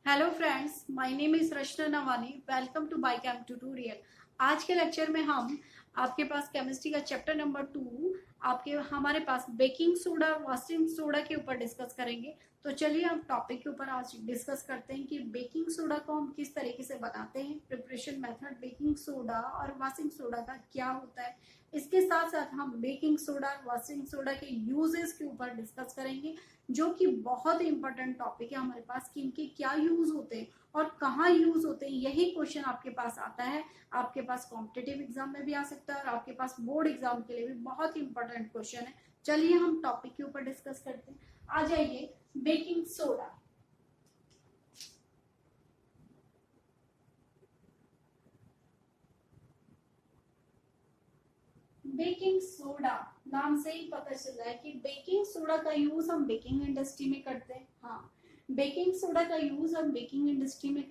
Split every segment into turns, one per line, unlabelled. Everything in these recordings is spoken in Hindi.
Hello friends, my name is Rachna Nawani. Welcome to biochem tutorial. आज के लेक्चर में हम आपके पास केमिस्ट्री का चैप्टर नंबर 2 हमारे पास बेकिंग सोडा वाशिंग सोडा के ऊपर डिस्कस करेंगे। तो चलिए हम टॉपिक के ऊपर आज डिस्कस करते हैं कि बेकिंग सोडा को हम किस तरीके से बनाते हैं, प्रिपरेशन मेथड बेकिंग सोडा और वाशिंग सोडा का क्या होता है। इसके साथ साथ हम बेकिंग सोडा वाशिंग सोडा के यूजेस के ऊपर डिस्कस करेंगे, जो कि बहुत इंपॉर्टेंट टॉपिक है हमारे पास कि इनके क्या यूज होते हैं और कहाँ यूज होते हैं। यही क्वेश्चन आपके पास आता है, आपके पास कॉम्पिटिटिव एग्जाम में भी आ सकता है और आपके पास बोर्ड एग्जाम के लिए भी बहुत इंपॉर्टेंट क्वेश्चन है। चलिए हम टॉपिक के ऊपर डिस्कस करते हैं। आ जाइए, बेकिंग सोडा। बेकिंग सोडा नाम से ही पता चल रहा है कि बेकिंग सोडा का यूज हम बेकिंग इंडस्ट्री में करते हैं। हाँ, बेकिंग सोडा का यूज हम बेकिंग इंडस्ट्री में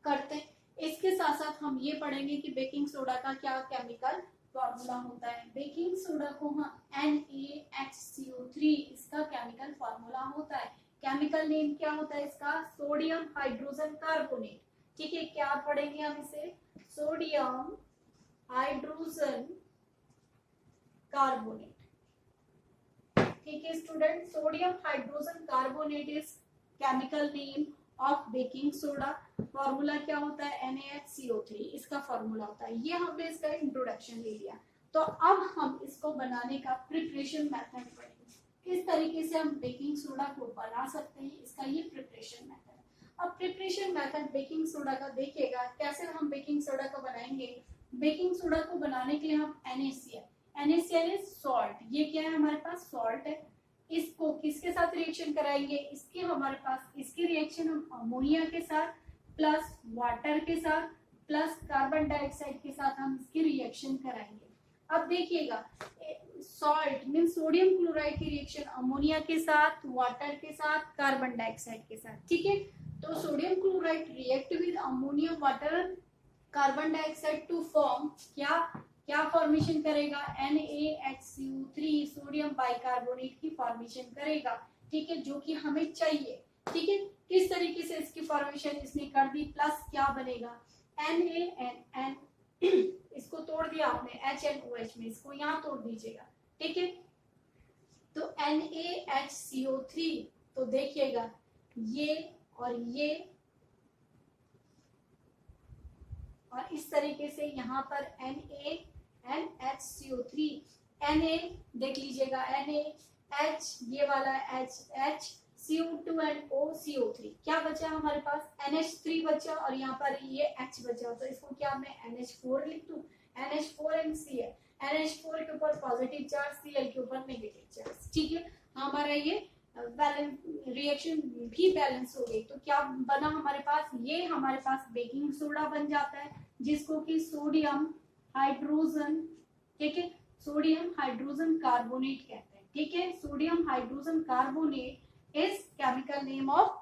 करते हैं। इसके साथ साथ हम ये पढ़ेंगे कि बेकिंग सोडा का क्या केमिकल फॉर्मूला होता है। बेकिंग सोडा को हम NaHCO3 इसका केमिकल फॉर्मूला होता है। केमिकल नेम क्या होता है इसका? Sodium hydrogen carbonate. ठीक है, क्या पढ़ेंगे हम इसे? Sodium hydrogen carbonate. ठीक है student, sodium hydrogen carbonate is chemical name of baking soda. Formula क्या होता है? NaHCO3 इसका फॉर्मूला होता है। ये हमने इसका इंट्रोडक्शन ले लिया। तो अब हम इसको बनाने का प्रिपरेशन मेथड पढ़ेंगे, किस तरीके से हम बेकिंग सोडा को बना सकते हैं, इसका ये प्रिपरेशन मेथड है। अब प्रिपरेशन मेथड बेकिंग सोडा का देखिएगा, कैसे हम बेकिंग सोडा को बनाएंगे। बेकिंग सोडा को बनाने के लिए हम NaCl इज सॉल्ट। ये क्या है? हमारे पास सॉल्ट है। इसको किसके साथ रिएक्शन कराएंगे? इसके हमारे पास इसकी रिएक्शन हम अमोनिया के साथ प्लस वाटर के साथ प्लस कार्बन डाइऑक्साइड के साथ हम इसकी रिएक्शन कराएंगे। अब देखिएगा, सॉल्ट मीन सोडियम क्लोराइड की रिएक्शन अमोनिया के साथ, वाटर के साथ, कार्बन डाइऑक्साइड के साथ। ठीक है, तो sodium chloride react with ammonia water carbon dioxide to form क्या फॉर्मेशन करेगा? NaHCO3 सोडियम बाइकार्बोनेट की फॉर्मेशन करेगा। ठीक है, जो कि हमें चाहिए। ठीक है, किस तरीके से इसकी फॉर्मेशन इसने कर दी, प्लस क्या बनेगा? NaN इसको तोड़ दिया आपने HNOH में, इसको यहाँ तोड़ दीजिएगा। ठीक है, तो NaHCO3, तो देखिएगा ये और इस तरीके से यहाँ पर NaNHCO3 Na देख लीजिएगा, NaH ये वाला H CO2 एंड OCO3 क्या बचा हमारे पास? NH3 बचा और यहाँ पर ये H बचा, तो इसको क्या मैं NH4 लिख दूं? NH4 एंड Cl, NH4 के ऊपर पॉजिटिव चार्ज, Cl के ऊपर नेगेटिव चार्ज। ठीक है, हमारा ये बैलेंस रिएक्शन भी बैलेंस हो गई। तो क्या बना हमारे पास? ये हमारे पास बेकिंग सोडा बन जाता है, जिसको कि सोडियम हाइड्रोजन, ठीक है, सोडियम हाइड्रोजन कार्बोनेट कहते हैं। ठीक है, sodium hydrogen carbonate is chemical name of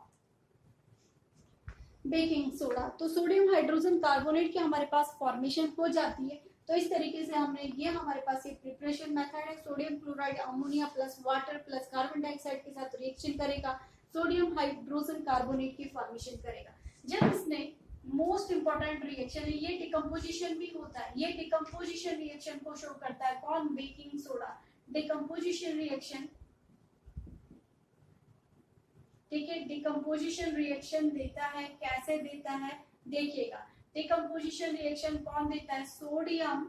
baking soda. तो सोडियम हाइड्रोजन कार्बोनेट की हमारे पास फॉर्मेशन हो जाती है। तो इस तरीके से हमने ये हमारे पास एक प्रिपरेशन मेथड है। Sodium chloride ammonia plus water plus carbon dioxide के साथ रिएक्शन करेगा, सोडियम हाइड्रोजन कार्बोनेट की फॉर्मेशन करेगा। जब इसने मोस्ट इंपॉर्टेंट रिएक्शन है, ये डिकम्पोजिशन भी होता है। ये डिकम्पोजिशन रिएक्शन को शो करता है कौन? Baking soda. डिकम्पोजिशन रिएक्शन, ठीक है, डिकम्पोजिशन रिएक्शन देता है। कैसे देता है देखिएगा, डिकम्पोजिशन रिएक्शन कौन देता है? Sodium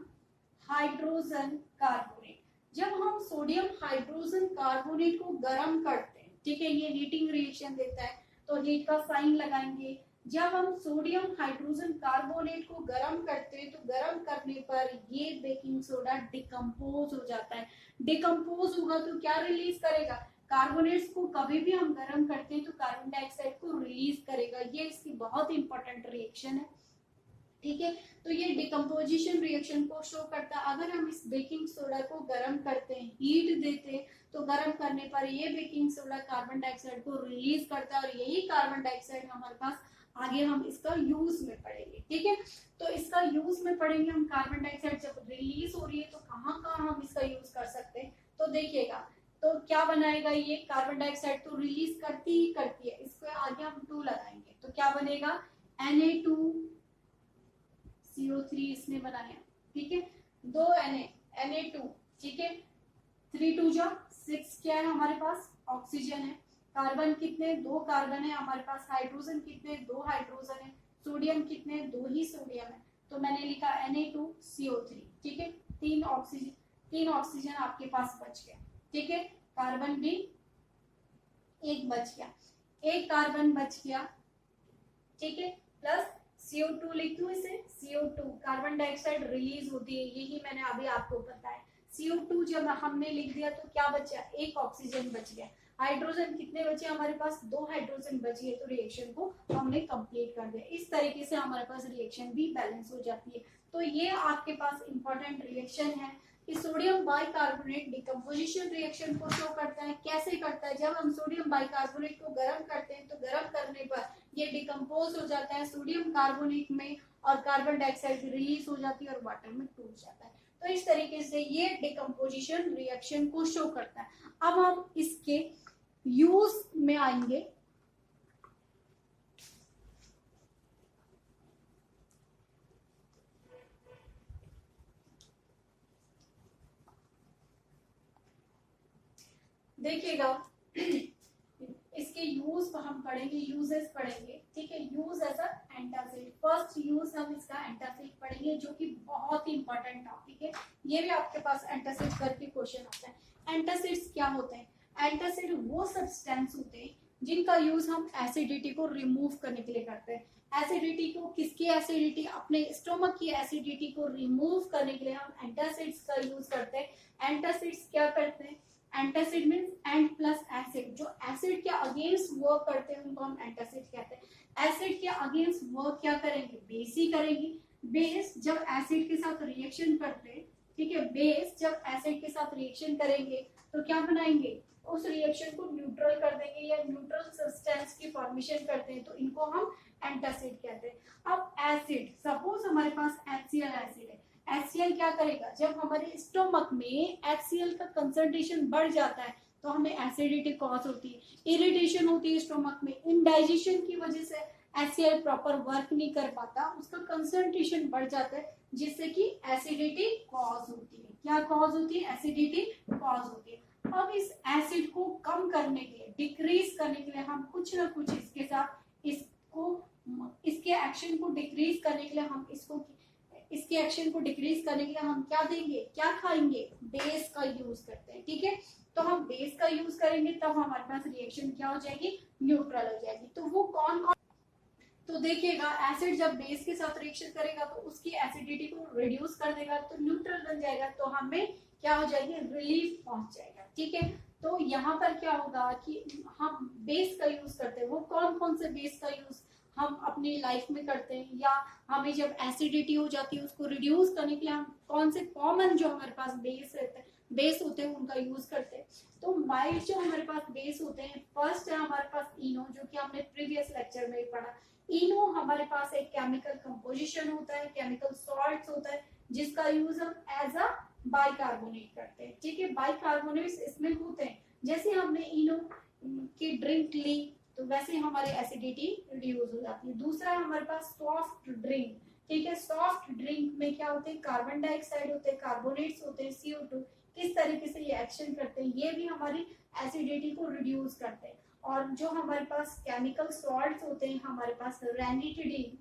hydrogen carbonate. जब हम सोडियम हाइड्रोजन कार्बोनेट को गर्म करते हैं, ठीक है, ये हीटिंग रिएक्शन देता है, तो हीट का साइन लगाएंगे। जब हम सोडियम हाइड्रोजन कार्बोनेट को गर्म करते हैं, तो गर्म करने पर ये बेकिंग सोडा डिकम्पोज हो जाता है। डिकम्पोज होगा तो क्या रिलीज करेगा? कार्बोनेट्स को कभी भी हम गर्म करते हैं तो कार्बन डाइऑक्साइड को रिलीज करेगा। ये इसकी बहुत इंपॉर्टेंट रिएक्शन है। ठीक है, तो ये डिकम्पोजिशन रिएक्शन को शो करता है। अगर हम इस बेकिंग सोडा को गर्म करते हैं, हीट देते हैं, तो गर्म करने पर ये बेकिंग सोडा कार्बन डाइऑक्साइड को रिलीज करता है और यही कार्बन डाइऑक्साइड हमारे पास आगे हम इसका यूज में पढ़ेंगे। ठीक है, तो इसका यूज में पढ़ेंगे हम। कार्बन डाइऑक्साइड जब रिलीज हो रही है तो कहाँ कहाँ हम इसका यूज कर सकते हैं, तो देखिएगा, तो क्या बनाएगा? ये कार्बन डाइऑक्साइड तो रिलीज करती ही करती है, इसको आगे हम 2 लगाएंगे तो क्या बनेगा Na2CO3 इसने बनाया, ठीक है, 2 Na2, ठीक है, 3 2 जा 6 क्या है हमारे पास, ऑक्सीजन है, कार्बन कितने, 2 कार्बन है हमारे पास, हाइड्रोजन कितने, 2 हाइड्रोजन है, सोडियम कितने, 2 ही सोडियम है, तो मैंने लिखा Na2CO3, ठीक है, 3 ऑक्सीजन आपके पास बच गया, ठीक है, कार्बन भी एक बच गया, एक कार्बन बच गया, ठीक है, प्लस CO2 लिख दूं इसे, CO2 कार्बन डाइऑक्साइड रिलीज होती है, यही मैंने अभी आपको बताया, CO2 जब हमने लिख दिया तो क्या बचा, एक ऑक्सीजन बच गया, हाइड्रोजन कितने बचे हमारे पास, 2 हाइड्रोजन बच गए, तो रिएक्शन को हमने कंप्लीट कर दिया। इस तरीके से हमारे पास रिएक्शन भी बैलेंस हो जाती है। तो ये आपके पास इंपॉर्टेंट रिएक्शन है कि सोडियम बाइकार्बोनेट डिकम्पोजिशन रिएक्शन को शो करता है। कैसे करता है, जब हम सोडियम बाइकार्बोनेट को गर्म करते हैं तो गर्म करने पर ये डिकम्पोज हो जाता है सोडियम कार्बोनेट में और कार्बन डाइऑक्साइड रिलीज हो जाती है और वाटर में टूट जाता है। तो इस तरीके से ये डिकम्पोजिशन रिएक्शन को शो करता है। अब हम इसके यूज में आएंगे। देखिएगा इसके यूज हम पढ़ेंगे, यूजेस पढ़ेंगे, ठीक है, use as a antacid. First use हम इसका एंटासिड पढ़ेंगे जो कि बहुत ही इंपॉर्टेंट टॉपिक है। ये भी आपके पास एंटासिड करके क्वेश्चन आता है। एंटासिड्स क्या होते हैं, एंटासिड वो सब्सटेंस होते हैं जिनका यूज हम एसिडिटी को रिमूव करने के लिए करते हैं। एसिडिटी को, किसकी एसिडिटी, अपने स्टोमक की एसिडिटी को रिमूव करने के लिए हम एंटासिड्स का यूज करते हैं। एंटासिड्स क्या करते हैं, antacid means and plus acid, जो एसिड के अगेंस्ट वर्क करते हैं उनको हम एंटासिड कहते हैं। एसिड के अगेंस्ट वर्क क्या करेंगे, बेस ही करेंगे। बेस जब एसिड के साथ रिएक्शन करते हैं, ठीक है, बेस जब एसिड के साथ रिएक्शन करेंगे तो क्या बनाएंगे, उस रिएक्शन को न्यूट्रल कर देंगे या न्यूट्रल सब्सटेंस की फॉर्मेशन करते हैं, तो इनको हम एंटासिड कहते हैं। अब एसिड, सपोज हमारे पास HCl एसिड है, HCl क्या करेगा, जब हमारे स्टोमक में HCl का कंसंट्रेशन बढ़ जाता है तो हमें एसिडिटी कॉज होती है, इरिटेशन होती है स्टोमक में, इंडाइजेशन की वजह से HCl प्रॉपर वर्क नहीं कर पाता, उसका कंसंट्रेशन बढ़ जाता है जिससे कि एसिडिटी कॉज होती है। क्या कॉज होती है, एसिडिटी कॉज होती है। अब इस एसिड को कम करने के लिए, डिक्रीज करने के लिए हम कुछ ना कुछ इसके साथ इसके एक्शन को डिक्रीज करने के लिए हम इसके एक्शन को डिक्रीज करने के लिए हम क्या देंगे, क्या खाएंगे, बेस का यूज करते हैं, ठीक है। तो हम बेस का यूज करेंगे तब हमारे पास रिएक्शन क्या हो जाएगी, न्यूट्रल हो जाएगी। तो वो कौन कौन, तो देखिएगा एसिड जब बेस के साथ रिएक्शन करेगा तो उसकी एसिडिटी को रिड्यूस कर देगा तो न्यूट्रल बन जाएगा, तो हमें क्या हो जाएगी, रिलीफ पहुंच जाएगा, ठीक है। तो यहाँ पर क्या होगा कि हम बेस का यूज करते हैं, वो कौन कौन से बेस का यूज हम अपनी लाइफ में करते हैं, या हमें जब एसिडिटी हो जाती है उसको रिड्यूस करने के लिए हम कौन से कॉमन जो हमारे पास बेस होते हैं उनका यूज करते हैं। तो माइल्ड जो हमारे पास बेस होते हैं, फर्स्ट है हमारे पास इनो, जो कि हमने प्रीवियस लेक्चर में पढ़ा। इनो हमारे पास एक केमिकल कंपोजिशन होता है, केमिकल सॉल्ट होता है जिसका यूज हम एज अ बाइकार्बोनेट करते हैं, ठीक है। बाइकार्बोनेट्स इसमें होते हैं, जैसे हमने इनो की ड्रिंक ली तो वैसे हमारी एसिडिटी रिड्यूस हो जाती है। दूसरा हमारे पास सॉफ्ट ड्रिंक, ठीक है, सॉफ्ट ड्रिंक में क्या होते हैं, कार्बन डाइऑक्साइड होते हैं, कार्बोनेट्स होते हैं, CO2, किस तरीके से ये एक्शन करते हैं, ये भी हमारी एसिडिटी को रिड्यूस करते हैं। और जो हमारे पास केमिकल सॉल्ट्स होते हैं, हमारे पास रेनिटिडीन,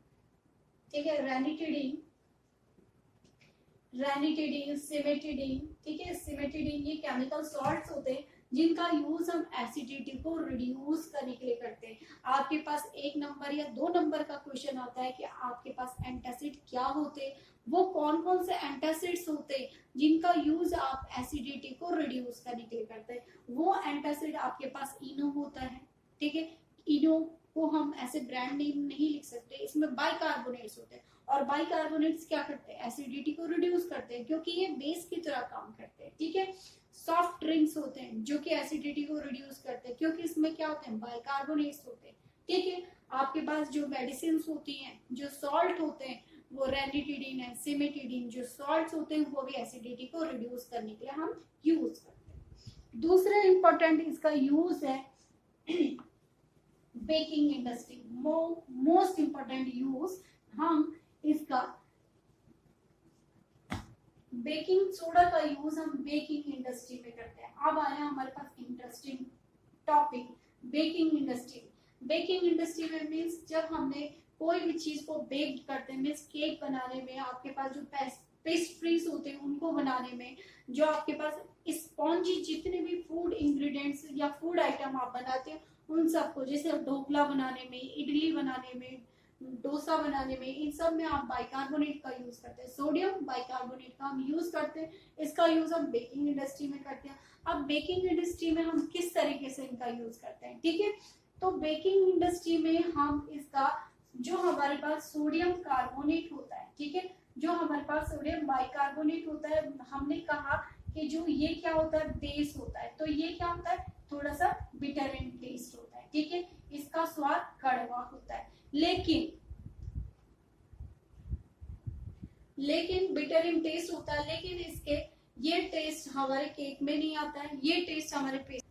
ठीक है, रेनिटिडीन, सिमेटिडीन, ठीक है, सिमेटिडीन, ये केमिकल सॉल्ट्स होते हैं जिनका यूज हम एसिडिटी को रिड्यूस करने के लिए करते हैं। आपके पास 1 नंबर या 2 नंबर का क्वेश्चन आता है कि आपके पास एंटासिड क्या होते हैं, वो कौन कौन से एंटासिड्स होते हैं जिनका यूज आप एसिडिटी को रिड्यूस करने के लिए करते हैं। वो एंटासिड आपके पास इनो होता है, ठीक है। इनो को हम ऐसे ब्रांड नेम नहीं लिख सकते, इसमें बाइकार्बोनेट्स होते हैं और बाइकार्बोनेट्स क्या करते हैं, एसिडिटी को रिड्यूस करते हैं क्योंकि ये बेस की तरह काम करते हैं, ठीक है। सॉफ्ट ड्रिंक्स होते हैं जो कि एसिडिटी को रिड्यूस करते हैं क्योंकि इसमें क्या होते हैं, बाइकार्बोनेट्स होते हैं, ठीक है। आपके पास जो मेडिसिन होती हैं, जो सॉल्ट होते हैं, वो रेनिटिडीन है, सिमेटिडीन, जो सॉल्ट्स होते हैं वो भी एसिडिटी को रिड्यूस करने के लिए हम यूज करते हैं। दूसरा इंपॉर्टेंट इसका यूज है baking industry most important use हम इसका बेकिंग सोडा का यूज हम बेकिंग इंडस्ट्री में करते हैं। अब आया हमारे पास interesting topic baking industry. Baking industry में मीन्स जब हमने कोई भी चीज को बेक करते हैं, मीन्स केक बनाने में, आपके पास जो पेस्ट्रीज होते हैं उनको बनाने में, जो आपके पास स्पॉन्जी जितने भी फूड इंग्रेडिएंट्स या फूड आइटम आप बनाते हैं उन सबको, जैसे ढोकला बनाने में, इडली बनाने में, डोसा बनाने में, इन सब में आप बाइकार्बोनेट का यूज करते हैं, सोडियम बाइकार्बोनेट का हम यूज करते हैं। इसका यूज हम बेकिंग इंडस्ट्री में करते हैं। अब बेकिंग इंडस्ट्री में हम किस तरीके से इनका यूज करते हैं, ठीक है। तो बेकिंग इंडस्ट्री में हम इसका जो हमारे पास सोडियम कार्बोनेट होता है, ठीक है, जो हमारे पास सोडियम बाइकार्बोनेट होता है, हमने कहा कि जो ये क्या होता है, बेस होता है, तो ये क्या होता है, थोड़ा सा बिटर इन टेस्ट होता है, ठीक है, इसका स्वाद कड़वा होता है। लेकिन बिटर इन टेस्ट होता है, लेकिन इसके ये टेस्ट हमारे केक में नहीं आता है, ये टेस्ट हमारे पेस्ट,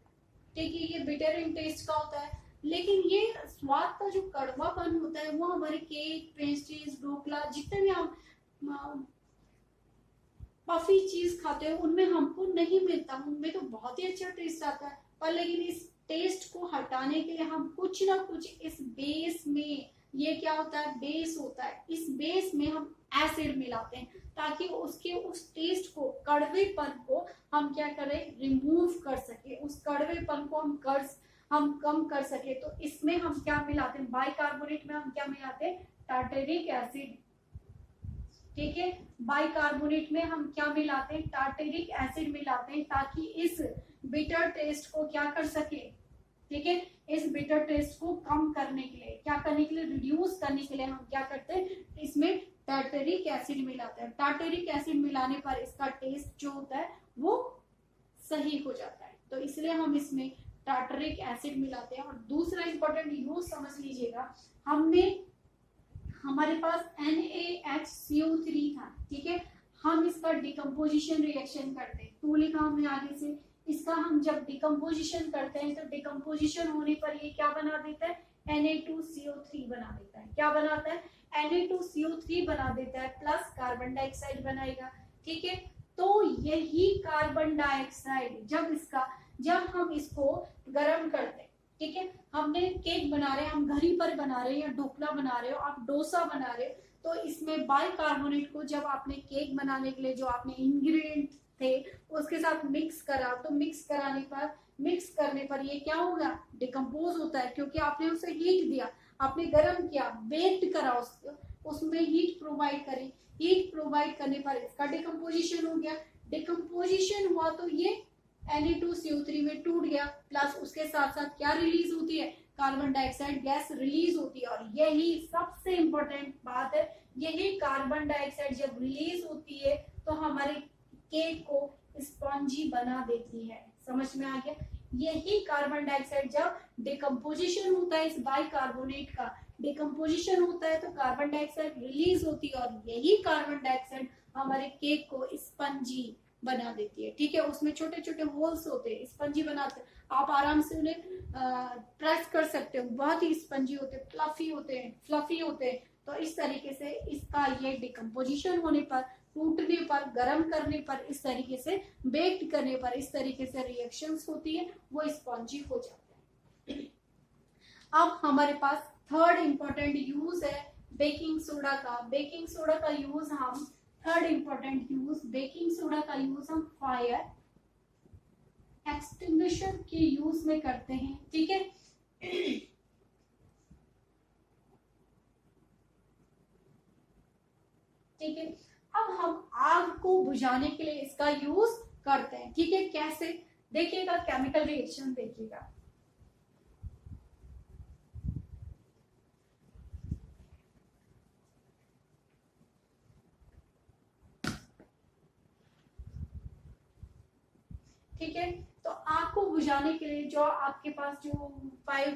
ठीक है, ये बिटर इन टेस्ट का होता है, लेकिन ये स्वाद का जो कड़वापन होता है वो हमारे केक, पेस्ट्रीज, ढोकला, जितने भी हम पफी चीज खाते हैं उनमें हमको नहीं मिलता। उनमें तो बहुत ही अच्छा टेस्ट आता है, पर लेकिन इस टेस्ट को हटाने के लिए हम कुछ ना कुछ इस बेस में, ये क्या होता है, बेस होता है, इस बेस में हम एसिड मिलाते हैं ताकि उसके उस टेस्ट को, कड़वेपन को हम क्या करें, रिमूव कर सके, उस कड़वेपन को हम कम कर सके। तो इसमें हम क्या मिलाते हैं, बाइकार्बोनेट में हम क्या मिलाते हैं, टार्टेरिक एसिड, ठीक है, बाइकार्बोनेट में हम क्या मिलाते हैं, टार्टेरिक एसिड मिलाते हैं ताकि इस बिटर टेस्ट को क्या कर सके, ठीक है, इस बिटर टेस्ट को कम करने के लिए, क्या करने के लिए, रिड्यूस करने के लिए हम क्या करते हैं, इसमें टार्टेरिक एसिड मिलाते हैं। टार्टेरिक एसिड मिलाने पर इसका टेस्ट जो होता है वो सही हो जाता है, तो इसलिए हम इसमें टार्टरिक एसिड मिलाते हैं। और दूसरा इंपॉर्टेंट यूज समझ लीजिएगा, हमारे पास NaHCO3 था, ठीक है, हम इसका डिकम्पोजिशन रिएक्शन करते हैं, तो लिखा हमने आगे से, इसका हम जब डिकम्पोजिशन करते हैं तो डिकम्पोजिशन होने पर ये क्या बना देता है, Na2CO3 बना देता है। क्या बनाता है, Na2CO3 बना देता है, प्लस कार्बन डाइऑक्साइड बनाएगा, ठीक है। तो यही कार्बन डाइऑक्साइड जब हम इसको गर्म करते हैं, ठीक है, हमने केक बना रहे हैं, हम घर ही पर बना रहे हैं, या ढोकला बना रहे हो, आप डोसा बना रहे हो, तो इसमें बाइकार्बोनेट को जब आपने केक बनाने के लिए जो आपने इंग्रेडिएंट थे उसके साथ मिक्स करा, तो मिक्स करने पर ये क्या होगा, डिकम्पोज होता है, क्योंकि आपने उसे हीट दिया, आपने गर्म किया, बेक्ड करा, उसमें हीट प्रोवाइड करी, हीट प्रोवाइड करने पर इसका डिकम्पोजिशन हो गया। डिकम्पोजिशन हुआ तो ये Na2CO3 में टूट गया, प्लस उसके साथ साथ क्या रिलीज होती है, कार्बन डाइऑक्साइड गैस रिलीज होती है। और यही सबसे इंपॉर्टेंट बात है, यही कार्बन डाइऑक्साइड जब रिलीज होती है तो हमारे केक को स्पॉन्जी बना देती है। समझ में आ गया, यही कार्बन डाइऑक्साइड जब डिकम्पोजिशन होता है, इस बाइकार्बोनेट का डिकम्पोजिशन होता है तो कार्बन डाइऑक्साइड रिलीज होती है, और यही कार्बन डाइऑक्साइड हमारे केक को स्पंजी बना देती है, ठीक है। उसमें छोटे छोटे होल्स होते हैं, स्पंजी बनाते हैं, आप आराम से उन्हें प्रेस कर सकते हो, बहुत ही स्पंजी होते हैं, फ्लफी होते हैं। तो इस तरीके से इसका ये डिकम्पोजिशन होने पर, टूटने पर, गर्म करने पर, इस तरीके से बेक्ड करने पर इस तरीके से रिएक्शंस होती है, वो स्पॉन्जी हो जाते हैं। अब हमारे पास थर्ड इंपॉर्टेंट यूज है बेकिंग सोडा का। बेकिंग सोडा का यूज हम third important use, baking soda का यूज हम फायर एक्सटिंग्विशर के यूज में करते हैं, ठीक है। ठीक है, अब हम आग को बुझाने के लिए इसका यूज करते हैं, ठीक है। कैसे, देखिएगा, केमिकल रिएक्शन देखिएगा। ठीक है, तो आग को बुझाने के लिए जो आपके पास जो फायर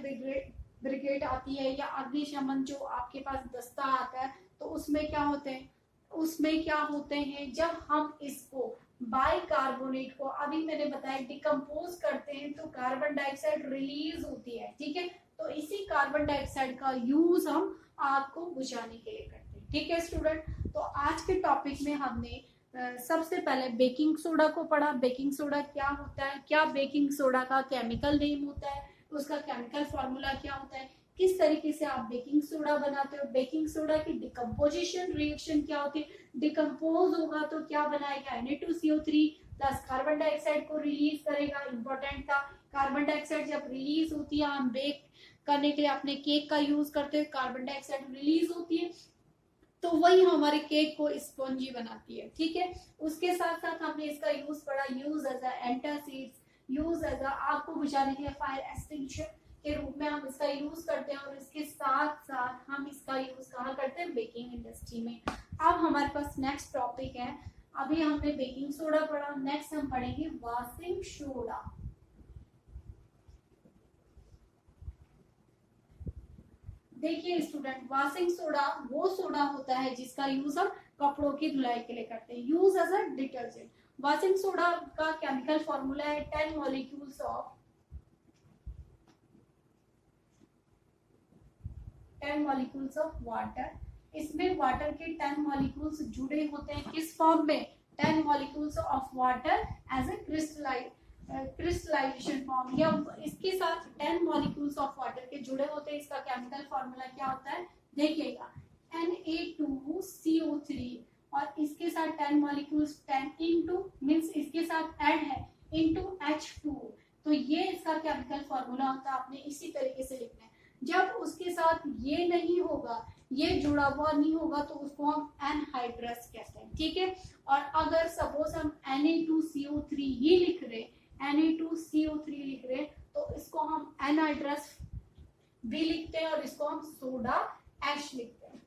ब्रिगेड आती है या अग्निशमन जो आपके पास दस्ता आता है, तो उसमें क्या होते हैं, जब हम इसको बाइकार्बोनेट को, अभी मैंने बताया, डिकम्पोज करते हैं तो कार्बन डाइऑक्साइड रिलीज होती है, ठीक है। तो इसी कार्बन डाइऑक्साइड का यूज हम आग को बुझाने के लिए करते हैं। ठीक है स्टूडेंट, तो आज के टॉपिक में हमने सबसे पहले बेकिंग सोडा को पढ़ा। बेकिंग सोडा क्या होता है, क्या बेकिंग सोडा का केमिकल नेम होता है, उसका केमिकल फॉर्मूला क्या होता है, किस तरीके से आप बेकिंग सोडा बनाते हो, बेकिंग सोडा की डिकम्पोजिशन रिएक्शन क्या होती है, डिकम्पोज होगा तो क्या बनाएगा, Na2CO3 प्लस कार्बन डाइऑक्साइड को रिलीज करेगा। इंपॉर्टेंट था, कार्बन डाइऑक्साइड जब रिलीज होती है, हम बेक करने के लिए अपने केक का यूज करते हैं, कार्बन डाइऑक्साइड रिलीज होती है तो वही हमारे केक को स्पॉन्जी बनाती है। ठीक है, उसके साथ साथ हमने इसका यूज पढ़ा, use as antacids, use as आग को बुझाने के लिए फायर एक्सटिंग्विशर के रूप में हम इसका यूज करते हैं, और इसके साथ साथ हम इसका यूज कहाँ करते हैं, बेकिंग इंडस्ट्री में। अब हमारे पास नेक्स्ट टॉपिक है, अभी हमने बेकिंग सोडा पढ़ा, नेक्स्ट हम पढ़ेंगे वॉशिंग सोडा। देखिए स्टूडेंट, वॉशिंग सोडा वो सोडा होता है जिसका यूज हम कपड़ों की धुलाई के लिए करते हैं, use as a detergent. Washing soda का केमिकल फॉर्मूला है 10 मॉलिक्यूल्स ऑफ वाटर। इसमें वाटर के 10 मॉलिक्यूल्स जुड़े होते हैं, किस फॉर्म में, 10 molecules of water as a crystallization form, या इसके साथ 10 मॉलिक्यूल्स ऑफ वाटर के जुड़े होते हैं। इसका केमिकल फॉर्मूला क्या होता है, देखिएगा Na2CO3, और इसके साथ 10 मॉलिक्यूल्स 10 इंटू मीन्स इसके साथ ऐड है इंटू H2, तो ये इसका केमिकल फॉर्मूला होता है। आपने इसी तरीके से लिखना है। जब उसके साथ ये नहीं होगा, ये जुड़ा हुआ नहीं होगा, तो उसको हम एनहाइड्रस कहते हैं। ठीक है, और अगर सपोज हम Na2CO3 ही लिख रहे, Na2CO3 लिख रहे, तो इसको हम एनहाइड्रस भी लिखते हैं और इसको हम सोडा एश लिखते हैं।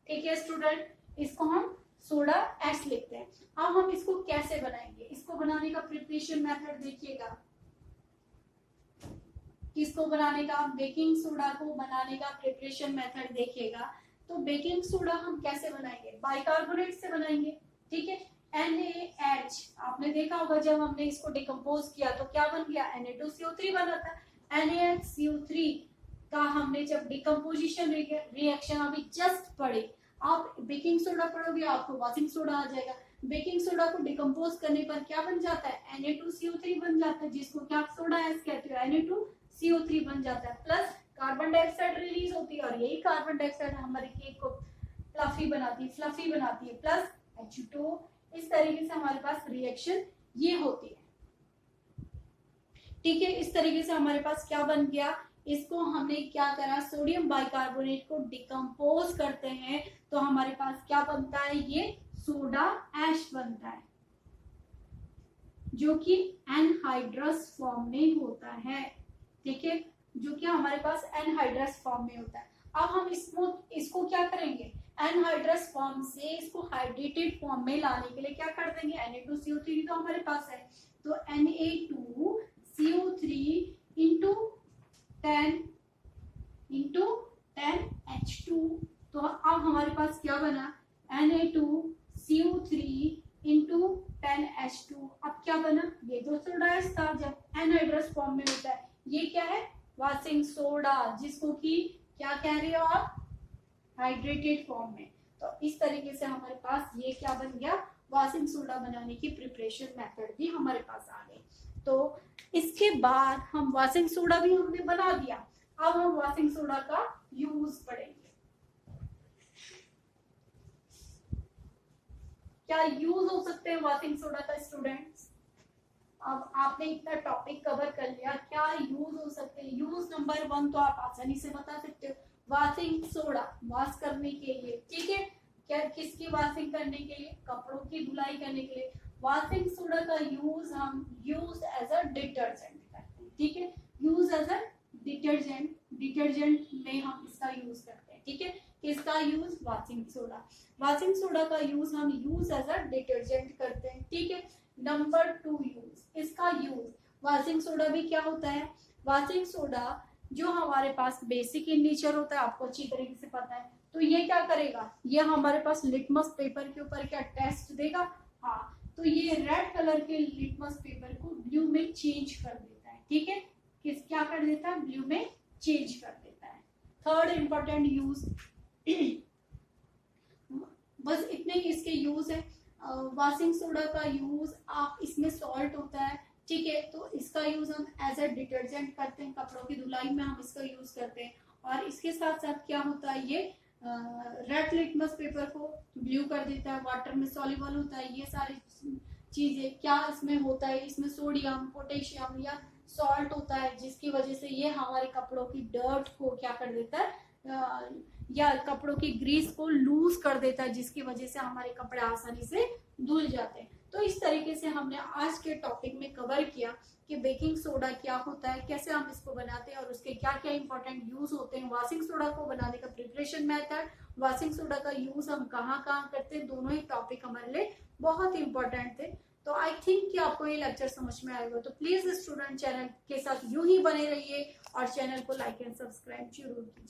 ठीक है स्टूडेंट, इसको हम सोडा एश लिखते हैं। अब हम इसको कैसे बनाएंगे, इसको बनाने का प्रिपरेशन मेथड देखिएगा। किसको बनाने का, बेकिंग सोडा को बनाने का प्रिपरेशन मेथड देखिएगा। तो बेकिंग सोडा हम कैसे बनाएंगे, बाइकार्बोनेट से बनाएंगे। ठीक है, NaH, आपने देखा होगा जब हमने इसको डिकम्पोज किया तो क्या बन गया, Na2CO3 बना था। NaHCO3 का हमने जब डिकम्पोजिशन रिएक्शन अभी जस्ट पढ़ी, आप बेकिंग सोडा पढ़ोगे आपको वॉशिंग सोडा आ जाएगा। बेकिंग सोडा को डिकम्पोज करने पर क्या बन जाता है, Na2CO3 बन जाता है, जिसको क्या आप सोडा एस कहते हो, Na2CO3 बन जाता है, प्लस कार्बन डाइऑक्साइड रिलीज होती है, और यही कार्बन डाइऑक्साइड हमारे केक को फ्लफी बनाती है, प्लस H2। इस तरीके से हमारे पास रिएक्शन ये होती है। ठीक है, इस तरीके से हमारे पास क्या बन गया, इसको हमने क्या करा, सोडियम बाइकार्बोनेट को डिकम्पोज करते हैं तो हमारे पास क्या बनता है, ये सोडा ऐश बनता है, जो कि एनहाइड्रस फॉर्म में होता है। ठीक है, जो कि हमारे पास एनहाइड्रस फॉर्म में होता है। अब हम इसको क्या करेंगे, एनहाइड्रस फॉर्म से इसको हाइड्रेटेड फॉर्म में लाने के लिए क्या कर देंगे, Na2CO3 तो हमारे पास है, तो Na2CO3 इंटू 10 H2, तो अब हमारे पास क्या बना, Na2CO3 इंटू 10 H2। अब क्या बना, ये जो सोडा है था जब एनहाइड्रस फॉर्म में होता है, ये क्या है, वॉशिंग सोडा, जिसको कि क्या कह रहे हो आप, हाइड्रेटेड फॉर्म में। तो इस तरीके से हमारे पास ये क्या बन गया, वॉशिंग सोडा बनाने की प्रिपरेशन मेथड भी हमारे पास आ गई। तो इसके बाद हम वॉशिंग सोडा भी हमने बना दिया, अब हम वॉशिंग सोडा का यूज पढ़ेंगे। क्या यूज हो सकते हैं वॉशिंग सोडा का स्टूडेंट्स, अब आपने इतना टॉपिक कवर कर लिया, क्या यूज हो सकते हैं। यूज नंबर 1 तो आप आसानी से बता सकते हो, वॉशिंग सोडा वॉश करने के लिए। ठीक है, क्या किसकी वॉशिंग करने के लिए, कपड़ों की धुलाई करने के लिए। वॉशिंग सोडा का यूज हम यूज एज अ डिटर्जेंट करते हैं। ठीक है, यूज एज अ डिटर्जेंट में हम इसका यूज करते हैं। ठीक है, किसका यूज, वॉशिंग सोडा का यूज हम यूज एज अ डिटर्जेंट करते हैं। ठीक है, नंबर 2 यूज, इसका यूज, वॉशिंग सोडा भी क्या होता है, वॉशिंग सोडा जो हमारे पास बेसिक इन नेचर होता है, आपको अच्छी तरीके से पता है, तो ये क्या करेगा, ये हमारे पास लिटमस पेपर के ऊपर क्या टेस्ट देगा, हाँ, तो ये रेड कलर के लिटमस पेपर को ब्लू में चेंज कर देता है। ठीक है, क्या कर देता है, ब्लू में चेंज कर देता है। थर्ड इंपॉर्टेंट यूज, बस इतने ही इसके यूज है। वॉशिंग सोडा का यूज, आप इसमें सॉल्ट होता है, ठीक है, तो इसका यूज हम एज अ डिटर्जेंट करते हैं, कपड़ों की धुलाई में हम इसका यूज करते हैं। और इसके साथ साथ क्या होता है, ये रेड लिटमस पेपर को ब्लू कर देता है, वाटर में सॉल्युबल होता है। ये सारी चीजें क्या इसमें होता है, इसमें सोडियम, पोटेशियम या सॉल्ट होता है, जिसकी वजह से ये हमारे कपड़ों की डर्ट को क्या कर देता है, या कपड़ों की ग्रीस को लूज कर देता है, जिसकी वजह से हमारे कपड़े आसानी से धुल जाते हैं। तो इस तरीके से हमने आज के टॉपिक में कवर किया कि बेकिंग सोडा क्या होता है, कैसे हम इसको बनाते हैं और उसके क्या क्या इंपॉर्टेंट यूज होते हैं। वॉशिंग सोडा को बनाने का प्रिपरेशन मेथड, वॉशिंग सोडा का यूज हम कहाँ कहाँ करते हैं, दोनों ही टॉपिक हमारे लिए बहुत इंपॉर्टेंट थे। तो आई थिंक कि आपको ये लेक्चर समझ में आएगा। तो प्लीज स्टूडेंट चैनल के साथ यूं ही बने रहिए और चैनल को लाइक एंड सब्सक्राइब जरूर कीजिए।